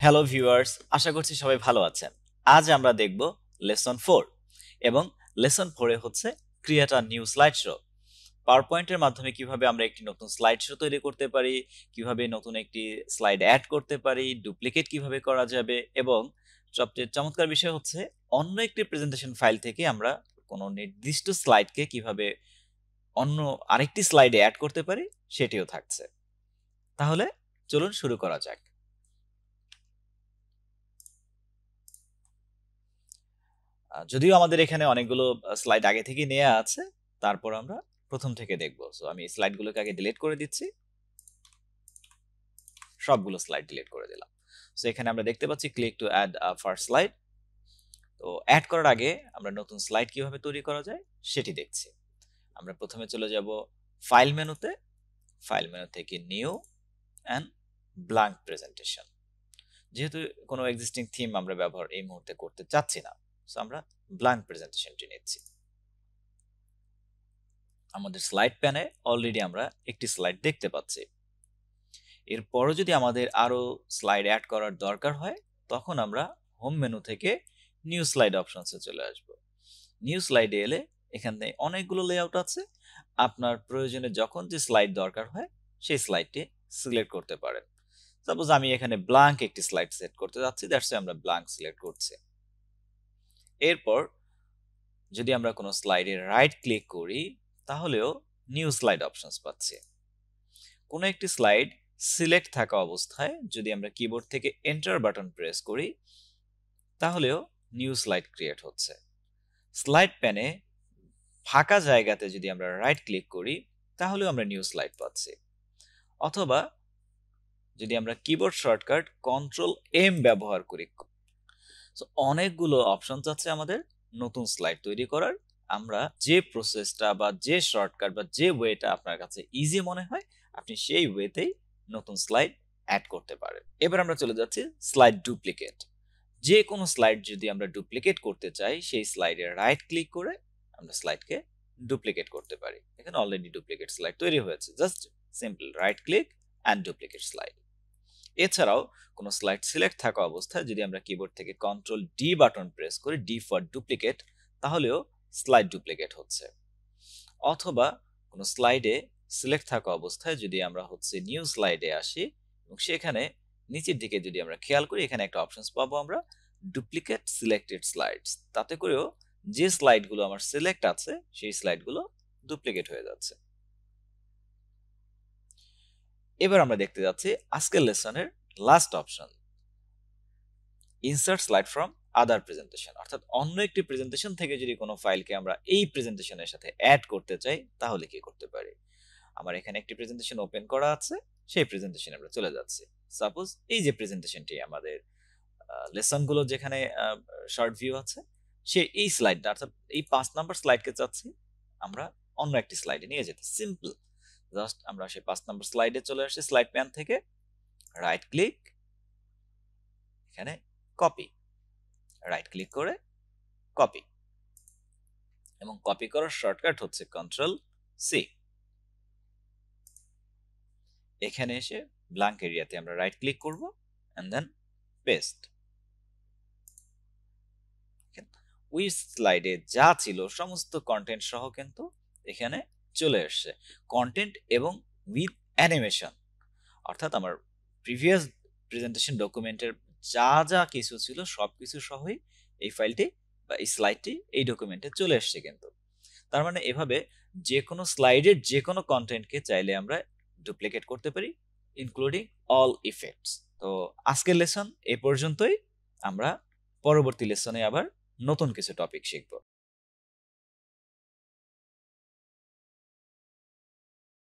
Hello viewers, আশা করছি সবাই ভালো আছেন। আজ আমরা দেখব লেসন 4 এবং লেসন 4 এ হচ্ছে create a new slide show. Power পয়েন্টের মাধ্যমে কিভাবে আমরা একটি নতুন স্লাইড শো তৈরি করতে পারি, কিভাবে নতুন একটি স্লাইড অ্যাড করতে পারি, ডুপ্লিকেট কিভাবে করা যাবে এবং সবচেয়ে চমৎকার বিষয় হচ্ছে অন্য একটি প্রেজেন্টেশন ফাইল থেকে আমরা কোনো নির্দিষ্ট স্লাইডকে কিভাবে অন্য আরেকটি স্লাইডে অ্যাড করতে পারি সেটিও থাকছে। তাহলে চলুন শুরু করা যাক। যদিও আমাদের এখানে অনেকগুলো স্লাইড আগে থেকেই নেয়া আছে, তারপর আমরা প্রথম থেকে দেখব। সো আমি স্লাইডগুলোকে আগে ডিলিট করে দিচ্ছি। সবগুলো স্লাইড ডিলিট করে দিলাম। সো এখানে আমরা দেখতে পাচ্ছি click to add a first slide. তো অ্যাড করার আগে আমরা নতুন স্লাইড কিভাবে তৈরি করা যায় সেটি দেখছি। আমরা প্রথমে চলে যাব ফাইল মেনুতে। ফাইল মেনু থেকে নিউ অ্যান্ড ব্ল্যাঙ্ক প্রেজেন্টেশন। যেহেতু কোনো এক্সিস্টিং থিম আমরা ব্যবহার এই মুহূর্তে করতে চাচ্ছি না, সো আমরা ব্ল্যাঙ্ক প্রেজেন্টেশনটি নিচ্ছি। আমাদের স্লাইড প্যানে অলরেডি আমরা একটি স্লাইড দেখতে পাচ্ছি। এরপরও যদি আমাদের আরো স্লাইড অ্যাড করার দরকার হয়, তখন আমরা হোম মেনু থেকে নিউ স্লাইড অপশনসে চলে আসব। নিউ স্লাইডে এলে এখানে অনেকগুলো লেআউট আছে। আপনার প্রয়োজনে যখন যে স্লাইড দরকার হয় সেই স্লাইডটি সিলেক্ট করতে পারেন। সাপোজ আমি এখানে ব্ল্যাঙ্ক একটি স্লাইড সেট করতে যাচ্ছি, দ্যাটস আমরা ব্ল্যাঙ্ক সিলেক্ট করছি। এরপর যদি আমরা কোনো স্লাইডে রাইট ক্লিক করি, তাহলেও নিউ স্লাইড অপশনস পাচ্ছি। কোনো একটি স্লাইড সিলেক্ট থাকা অবস্থায় যদি আমরা কিবোর্ড থেকে এন্টার বাটন প্রেস করি, তাহলেও নিউ স্লাইড ক্রিয়েট হচ্ছে। স্লাইড প্যানে ফাঁকা জায়গাতে যদি আমরা রাইট ক্লিক করি, তাহলেও আমরা নিউ স্লাইড পাচ্ছি। অথবা যদি আমরা কিবোর্ড শর্টকাট কন্ট্রোল এম ব্যবহার করি, সো অনেকগুলো অপশনস আছে আমাদের নতুন স্লাইড তৈরি করার। আমরা যে প্রসেসটা বা যে শর্টকাট বা যে ওয়েটা আপনার কাছে ইজি মনে হয়, আপনি সেই ওয়েতেই নতুন স্লাইড অ্যাড করতে পারেন। এবার আমরা চলে যাচ্ছি স্লাইড ডুপ্লিকেট। যে কোনো স্লাইড যদি আমরা ডুপ্লিকেট করতে চাই, সেই স্লাইডে রাইট ক্লিক করে আমরা স্লাইডকে ডুপ্লিকেট করতে পারি। এখানে অলরেডি ডুপ্লিকেট স্লাইড তৈরি হয়েছে, just simple right click and duplicate slide. এছাড়াও কোনো স্লাইড সিলেক্ট থাকা অবস্থায় যদি আমরা কিবোর্ড থেকে কন্ট্রোল ডি বাটন প্রেস করি, ডি ফর ডুপ্লিকেট, তাহলেও স্লাইড ডুপ্লিকেট হচ্ছে। অথবা কোনো স্লাইডে সিলেক্ট থাকা অবস্থায় যদি আমরা হচ্ছে নিউ স্লাইডে আসি এবং সেখানে নিচের দিকে যদি আমরা খেয়াল করি, এখানে একটা অপশনস পাবো আমরা ডুপ্লিকেট সিলেক্টেড স্লাইডস। তাতে করেও যে স্লাইডগুলো আমার সিলেক্ট আছে সেই স্লাইডগুলো ডুপ্লিকেট হয়ে যাচ্ছে। এবার আমরা দেখতে যাচ্ছি আজকের লেসনের last option, insert slide from other presentation. অর্থাৎ অন্য একটি প্রেজেন্টেশন থেকে যদি কোনো ফাইলকে আমরা এই প্রেজেন্টেশনের সাথে অ্যাড করতে চাই, তাহলে কি করতে পারি? আমার এখানে একটি প্রেজেন্টেশন ওপেন করা আছে, সেই প্রেজেন্টেশনে আমরা চলে যাচ্ছি। সাপোজ এই যে প্রেজেন্টেশনটি আমাদের লেসনগুলো যেখানে শর্ট ভিউ আছে, সে এই স্লাইডটা অর্থাৎ এই 5 নাম্বার স্লাইডকে চাচ্ছি আমরা অন্য একটি স্লাইডে নিয়ে যেতে। সিম্পল, জাস্ট আমরা সেই 5 নাম্বার স্লাইডে চলে আসি। স্লাইড প্যান থেকে রাইট ক্লিক, এখানে কপি, রাইট ক্লিক করে কপি, এবং কপি করার শর্টকাট হচ্ছে কন্ট্রোল সি। এখানে এসে ব্ল্যাঙ্ক এরিয়াতে আমরা রাইট ক্লিক করব এন্ড দেন পেস্ট। ওই স্লাইডে যা ছিল সমস্ত কন্টেন্ট সহ কিন্তু এখানে চলে আসছে, কন্টেন্ট এবং উইথ অ্যানিমেশন। অর্থাৎ আমার প্রিভিয়াস প্রেজেন্টেশন ডকুমেন্টের যা যা কিছু ছিল সবকিছু সহই এই ফাইলটি বা এই স্লাইডটি এই ডকুমেন্টে চলে আসছে কিন্তু। তার মানে এভাবে যে কোনো স্লাইডের যে কোনো কন্টেন্টকে চাইলে আমরা ডুপ্লিকেট করতে পারি, ইনক্লুডিং অল ইফেক্টস। তো আজকের লেসন এ পর্যন্তই। আমরা পরবর্তী লেসনে আবার নতুন কিছু টপিক শিখব।